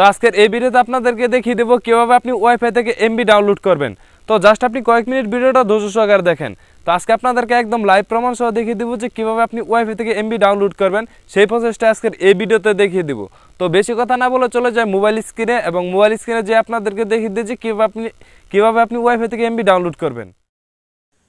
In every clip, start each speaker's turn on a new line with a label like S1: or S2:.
S1: তো আজকের এই ভিডিওতে আপনাদেরকে দেখিয়ে দেবো কীভাবে আপনি ওয়াইফাই থেকে এমবি ডাউনলোড করবেন। তো জাস্ট আপনি কয়েক মিনিট ভিডিওটা ধৈর্য সহকারে দেখেন। তো আজকে আপনাদেরকে একদম লাইভ প্রমাণ সহ দেখিয়ে দেবো যে কীভাবে আপনি ওয়াইফাই থেকে এমবি ডাউনলোড করবেন, সেই প্রসেসটা আজকের এই ভিডিওতে দেখিয়ে দেবো। তো বেশি কথা না বলে চলে যায় মোবাইল স্ক্রিনে, এবং মোবাইল স্ক্রিনে যে আপনাদেরকে দেখিয়ে দিই যে কীভাবে আপনি ওয়াইফাই থেকে এমবি ডাউনলোড করবেন।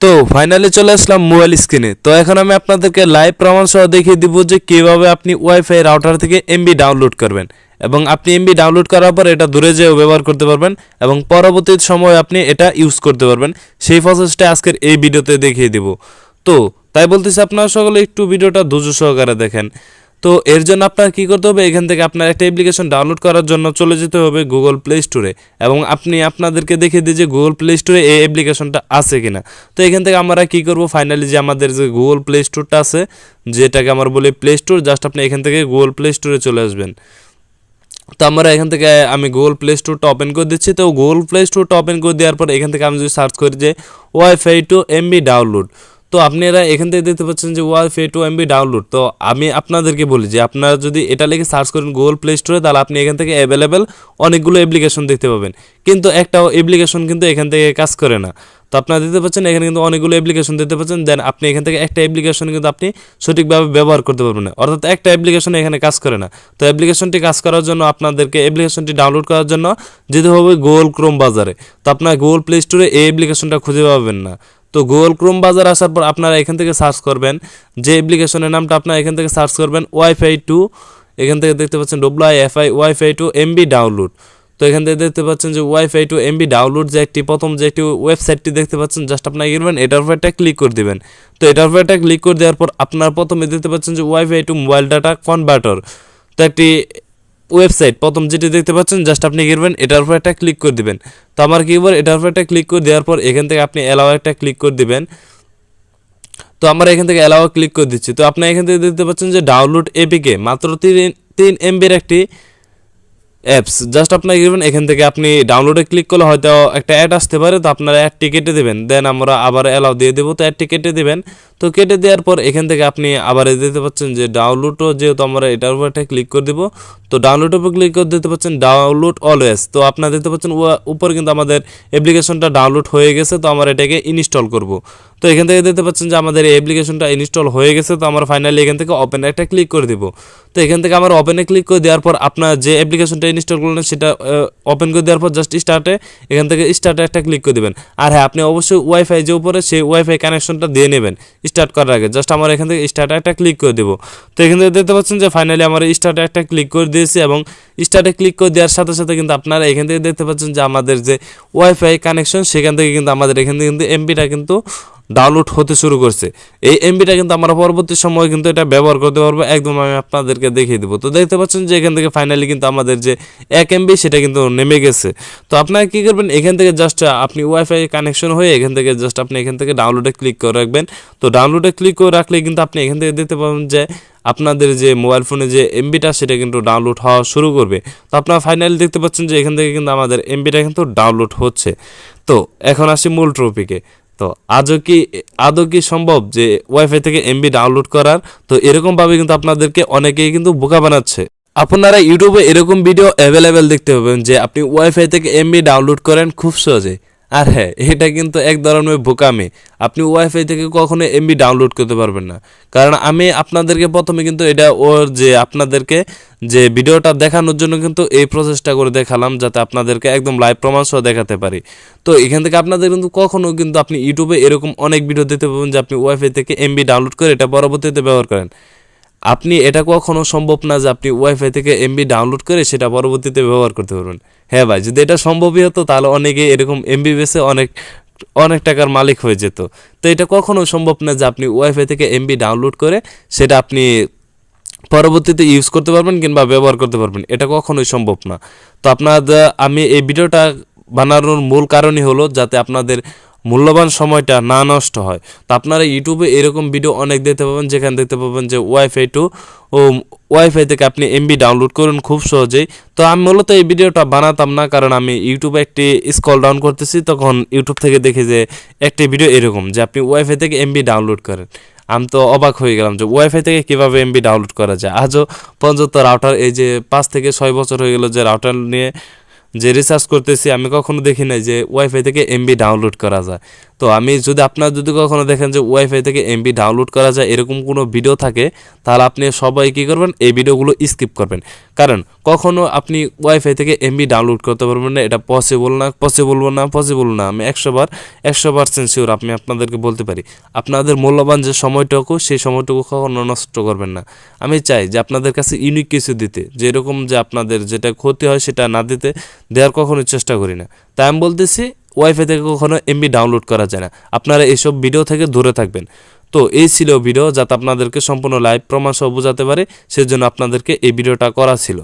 S1: তো ফাইনালি চলে আসলাম মোবাইল স্ক্রিনে। তো এখন আমি আপনাদেরকে লাইভ প্রমাণ সহ দেখিয়ে দিব যে কীভাবে আপনি ওয়াইফাই রাউটার থেকে এমবি ডাউনলোড করবেন, এবং আপনি এমবি ডাউনলোড করার পর এটা দূরে যেয়েও ব্যবহার করতে পারবেন, এবং পরবর্তী সময় আপনি এটা ইউজ করতে পারবেন। সেই প্রসেসটা আজকের এই ভিডিওতে দেখিয়ে দিব। তো তাই বলতেছি আপনারা সকলে একটু ভিডিওটা ধৈর্য সহকারে দেখেন। তো এর জন্য আপনার কী করতে হবে, এখান থেকে আপনার একটা অ্যাপ্লিকেশন ডাউনলোড করার জন্য চলে যেতে হবে গুগল প্লে স্টোরে, এবং আপনাদেরকে দেখিয়ে দিই যে গুগল প্লে স্টোরে এই অ্যাপ্লিকেশনটা আছে কিনা। তো এখান থেকে আমরা কী করব, ফাইনালি যে আমাদের যে গুগল প্লে স্টোরটা আছে, যেটাকে আমরা বলি প্লে স্টোর, জাস্ট আপনি এখান থেকে গুগল প্লে স্টোরে চলে আসবেন। তো আমরা এখান থেকে আমি গুগল প্লে স্টোরটা ওপেন করে দিচ্ছি। তো গুগল প্লে স্টোরটা ওপেন করে দেওয়ার পর এখান থেকে আমি যদি সার্চ করি যে ওয়াইফাই টু এমবি ডাউনলোড, তো আপনারা এখান থেকে দেখতে পাচ্ছেন যে ওয়াইফাই টু এমবি ডাউনলোড। তো আমি আপনাদেরকে বলি যে আপনারা যদি এটা লিখে সার্চ করেন গুগল প্লে স্টোরে, তাহলে আপনি এখান থেকে অ্যাভেলেবেল অনেকগুলো অ্যাপ্লিকেশন দেখতে পাবেন, কিন্তু একটাও অ্যাপ্লিকেশন কিন্তু এখান থেকে কাজ করে না। তো আপনারা দেখতে পাচ্ছেন এখানে কিন্তু অনেকগুলো অ্যাপ্লিকেশন দেখতে পাচ্ছেন, দেন আপনি এখান থেকে একটা অ্যাপ্লিকেশন কিন্তু আপনি সঠিকভাবে ব্যবহার করতে পারবেন না, অর্থাৎ একটা অ্যাপ্লিকেশন এখানে কাজ করে না। তো অ্যাপ্লিকেশনটি কাজ করার জন্য আপনাদেরকে অ্যাপ্লিকেশনটি ডাউনলোড করার জন্য যেতে হবে গুগল ক্রোম বাজারে। তো আপনার গুগল প্লে স্টোরে এই অ্যাপ্লিকেশনটা খুঁজে পাবেন না। তো গুগল ক্রোম বাজার আসার পর আপনারা এখান থেকে সার্চ করবেন যে অ্যাপ্লিকেশনের নামটা, আপনারা এখান থেকে সার্চ করবেন ওয়াইফাই টু, এখান থেকে দেখতে পাচ্ছেন ওয়াইফাই টু এমবি ডাউনলোড। তো এখান থেকে দেখতে পাচ্ছেন যে ওয়াইফাই টু এমবি ডাউনলোড যে প্রথম যে একটি ওয়েবসাইটটি দেখতে পাচ্ছেন, জাস্ট আপনারা গেলেন এটার উপর একটা ক্লিক করে দিবেন। তো এটার উপর একটা ক্লিক করে দেওয়ার পর আপনারা প্রথমে দেখতে পাচ্ছেন যে wifi to mobile data converter, তো একটি ওয়েবসাইট প্রথম যেটি দেখতে পাচ্ছেন, জাস্ট আপনি গেলেন এটার উপর একটা ক্লিক করে দিবেন। তো আমার কি বল, এটার উপর একটা ক্লিক করে দেওয়ার পর এখান থেকে আপনি অ্যালাও একটা ক্লিক করে দিবেন। তো আমরা এখান থেকে অ্যালাও ক্লিক করে দিচ্ছি। তো আপনি এখান থেকে দেখতে পাচ্ছেন যে ডাউনলোড এপিকে মাত্র 3 এমবির একটি অ্যাপস, জাস্ট আপনার এখান থেকে আপনি ডাউনলোডে ক্লিক করলে হয়তো একটা অ্যাড আসতে পারে, তো আপনারা অ্যাডটি কেটে দেবেন, দেন আমরা আবার অ্যালাও দিয়ে দেবো। তো অ্যাডটি কেটে দেবেন। তো কেটে দেওয়ার পর এখান থেকে আপনি আবার দিতে পাচ্ছেন যে ডাউনলোডও, যেহেতু আমরা এটার উপর একটা ক্লিক করে দেবো। তো ডাউনলোডের উপর ক্লিক করে দিতে পাচ্ছেন ডাউনলোড অলওয়েজ। তো আপনারা দেখতে পাচ্ছেন উপরে কিন্তু আমাদের অ্যাপ্লিকেশনটা ডাউনলোড হয়ে গেছে। তো আমরা এটাকে ইনস্টল করব। তো এখান থেকে দেখতে পাচ্ছেন যে আমাদের এই অ্যাপ্লিকেশনটা ইনস্টল হয়ে গেছে। তো আমরা ফাইনালি এখান থেকে ওপেন একটা ক্লিক করে দেবো। তো এখান থেকে আমরা ওপেনে ক্লিক করে দেওয়ার পর আপনার যে অ্যাপ্লিকেশনটা ইনস্টল করলেন সেটা ওপেন করে দেওয়ার পর জাস্ট স্টার্টে, এখান থেকে স্টার্টে একটা ক্লিক করে দেবেন। আর হ্যাঁ, আপনি অবশ্যই ওয়াইফাই যে উপরে সেই ওয়াইফাই কানেকশনটা দিয়ে নেবেন স্টার্ট করার আগে। জাস্ট আমরা এখান থেকে স্টার্টে একটা ক্লিক করে দেবো। তো এখান থেকে দেখতে পাচ্ছেন যে ফাইনালি আমরা স্টার্টে একটা ক্লিক করে দিয়েছি, এবং স্টার্টে ক্লিক করে দেওয়ার সাথে সাথে কিন্তু আপনারা এখান থেকে দেখতে পাচ্ছেন যে আমাদের যে ওয়াইফাই কানেকশন, সেখান থেকে কিন্তু আমাদের এখান থেকে কিন্তু এমবিটা কিন্তু ডাউনলোড হতে শুরু করছে। এই এমবিটা কিন্তু আমরা পরবর্তী সময় কিন্তু এটা ব্যবহার করতে পারবো, একদম আমি আপনাদেরকে দেখিয়ে দেবো। তো দেখতে পাচ্ছেন যে এখান থেকে ফাইনালি কিন্তু আমাদের যে 1 এমবি সেটা কিন্তু নেমে গেছে। তো আপনারা কী করবেন, এখান থেকে জাস্ট আপনি ওয়াইফাই কানেকশন হয়ে এখান থেকে জাস্ট আপনি এখান থেকে ডাউনলোডে ক্লিক করে রাখবেন। তো ডাউনলোডে ক্লিক করে রাখলে কিন্তু আপনি এখান থেকে দেখতে পাবেন যে আপনাদের যে মোবাইল ফোনে যে এমবিটা সেটা কিন্তু ডাউনলোড হওয়া শুরু করবে। তো আপনারা ফাইনালি দেখতে পাচ্ছেন যে এখান থেকে কিন্তু আমাদের এমবিটা কিন্তু ডাউনলোড হচ্ছে। তো এখন আসি মূল টপিকে। তো আদৌ কি সম্ভব যে ওয়াইফাই থেকে এমবি ডাউনলোড করার? তো এরকমভাবে কিন্তু আপনাদেরকে অনেকেই কিন্তু বোকা বানাচ্ছে। আপনারা ইউটিউবে এরকম ভিডিও অ্যাভেলেবেল দেখতে পাবেন যে আপনি ওয়াইফাই থেকে এমবি ডাউনলোড করেন খুব সহজে। আর হ্যাঁ, এটা কিন্তু এক ধরনের বোকামি। আপনি ওয়াইফাই থেকে কখনো এমবি ডাউনলোড করতে পারবেন না, কারণ আমি আপনাদেরকে প্রথমে কিন্তু এটা আপনাদেরকে যে ভিডিওটা দেখানোর জন্য কিন্তু এই প্রসেসটা করে দেখালাম, যাতে আপনাদেরকে একদম লাইভ প্রমাণ সহ দেখাতে পারি। তো এখান থেকে আপনাদের কিন্তু কখনো কিন্তু আপনি ইউটিউবে এরকম অনেক ভিডিও দেখতে পাবেন যে আপনি ওয়াইফাই থেকে এমবি ডাউনলোড করে এটা পরবর্তীতে ব্যবহার করেন। আপনি এটা কখনো সম্ভব না যে আপনি ওয়াইফাই থেকে এমবি ডাউনলোড করে সেটা পরবর্তীতে ব্যবহার করতে পারবেন। হ্যাঁ ভাই, যদি এটা সম্ভবই হতো তাহলে অনেকে এরকম এমবি বেসে অনেক টাকার মালিক হয়ে যেত। তো এটা কখনো সম্ভব না যে আপনি ওয়াইফাই থেকে এমবি ডাউনলোড করে সেটা আপনি পরবর্তীতে ইউজ করতে পারবেন কিংবা ব্যবহার করতে পারবেন, এটা কখনোই সম্ভব না। তো আমি এই ভিডিওটা বানানোর মূল কারণই হলো যাতে আপনাদের মূল্যবান সময়টা না নষ্ট হয়। তো আপনারা ইউটিউবে এরকম ভিডিও অনেক দেখতে পাবেন, যেখানে দেখতে পাবেন যে ওয়াইফাই থেকে আপনি এমবি ডাউনলোড করুন খুব সহজেই। তো আমি মূলত এই ভিডিওটা বানাতাম না, কারণ আমি ইউটিউবে একটি স্ক্রল ডাউন করতেছি, তখন ইউটিউব থেকে দেখি যে একটি ভিডিও এরকম যে আপনি ওয়াইফাই থেকে এমবি ডাউনলোড করেন।
S2: আমি তো অবাক হয়ে গেলাম যে ওয়াইফাই থেকে কীভাবে এমবি ডাউনলোড করা যায়। আজও পর্যন্ত রাউটার, এই যে 5 থেকে 6 বছর হয়ে গেল যে রাউটার নিয়ে যে রিসার্চ করতেছি, আমি কখনো দেখি নাই যে ওয়াইফাই থেকে এমবি ডাউনলোড করা যায়। তো আমি যদি, আপনারা যদি কখনো দেখেন যে ওয়াইফাই থেকে এমবি ডাউনলোড করা যায় এরকম কোনো ভিডিও থাকে, তাহলে আপনি সবাই কী করবেন, এই ভিডিওগুলো স্কিপ করবেন। কারণ কখনো আপনি ওয়াইফাই থেকে এমবি ডাউনলোড করতে পারবেন না, এটা পসিবল না। আমি 100% শিওর আমি আপনাদেরকে বলতে পারি। আপনাদের মূল্যবান যে সময়টুকু, সেই সময়টুকু কখনো নষ্ট করবেন না। আমি চাই যে আপনাদের কাছে ইউনিক কিছু দিতে, যেরকম যে আপনাদের যেটা ক্ষতি হয় সেটা না দিতে, দেওয়ার কখনোই চেষ্টা করি না। তাই আমি বলতেছি ওয়াইফাই থেকে কখনো এমবি ডাউনলোড করা যায় না, আপনারা এইসব ভিডিও থেকে দূরে থাকবেন। তো এই ছিল ভিডিও, যাতে আপনাদেরকে সম্পূর্ণ লাইভ প্রমাণ সহ বোঝাতে পারে, সেজন্য আপনাদেরকে এই ভিডিওটা করা ছিল।